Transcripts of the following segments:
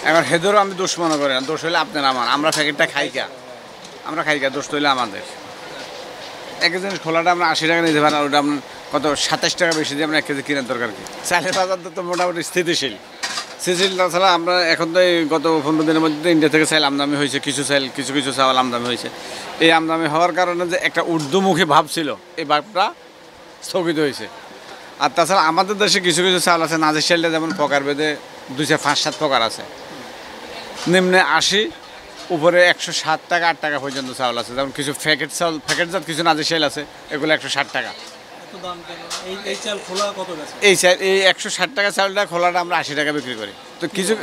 এখন হেদেরও আমি দোষ মনে করি না, দোষ হইলে আপনার আমার, আমরা প্যাকেটটা খাই কা, আমরা খাই কা, দোষ হইলে আমাদের। এক জিনিস খোলাটা আমরা 80 টাকা নিতে পারেন, আর ওটা আপনার কত 27 টাকা বেশি দিয়ে আমরা 1 কেজি কেনার দরকার কি? চালের বাজার তো মোটামুটি স্থিতিশীল। তাছাড়া আমরা এখন তো এই গত 15 দিনের মধ্যে ইন্ডিয়া থেকে চাল আমদানি হয়েছে, কিছু কিছু চাল আমদানি হয়েছে। এই আমদানি হওয়ার কারণে যে একটা ঊর্ধ্বমুখী ভাব ছিল, এই ভাবটা স্থগিত হয়েছে। আর তাছাড়া আমাদের দেশে কিছু কিছু চাল আছে, নাজির চালটা যেমন প্রকার ভেদে 205-7 প্রকার আছে, নিম্নে 80, উপরে 107 টাকা 8 টাকা পর্যন্ত চাউল আছে। যেমন কিছু প্যাকেটজাত কিছু নাজির চাল আছে, এগুলো 160 টাকা। এই 160 টাকা চাউলটা খোলাটা আমরা 80 টাকা বিক্রি করি। তো কিছু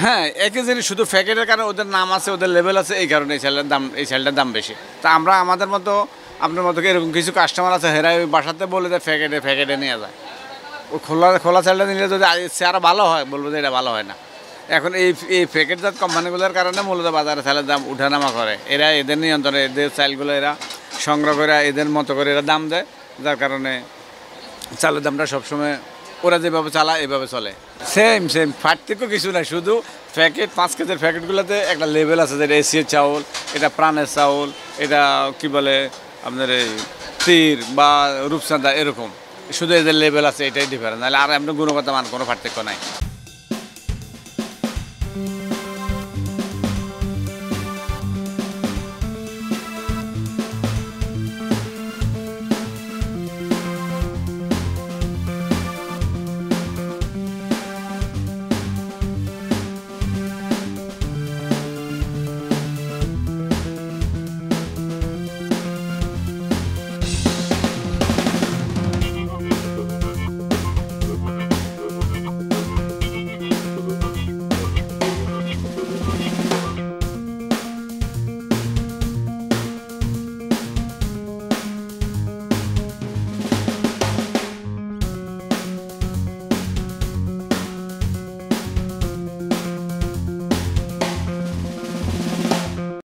হ্যাঁ, একই জিনিস, শুধু প্যাকেটের কারণে ওদের নাম আছে, ওদের লেভেল আছে, এই কারণে এই চালটার দাম বেশি। তা আমরা আমাদের মতো, আপনার মতো এরকম কিছু কাস্টমার আছে, হেরা ওই বাসাতে বলে দেয় প্যাকেটে নিয়ে যায়। ও খোলা চালটা নিলে যদি আরও ভালো হয়, বলবো যে এটা ভালো হয় না। এখন এই প্যাকেটজাত কোম্পানিগুলোর কারণে মূলত বাজারে চালের দাম উঠানামা করে। এরা এদের নিয়ন্ত্রণে, এদের চালগুলো এরা সংগ্রহ করে এদের মতো করে এরা দাম দেয়, যার কারণে চালের দামটা সবসময় ওরা যেভাবে চালায় এভাবে চলে। সেম পার্থক্য কিছু নাই, শুধু প্যাকেট 5 কেজির প্যাকেটগুলোতে একটা লেভেল আছে, যেটা এশিয়ার চাউল, এটা প্রাণের চাউল, এটা কি বলে আপনার এই তীর বা রূপচাঁদা, এরকম শুধু এদের লেভেল আছে, এটাই ডিফারেন্স। নাহলে আর আপনার গুণগত মান কোনো পার্থক্য নাই।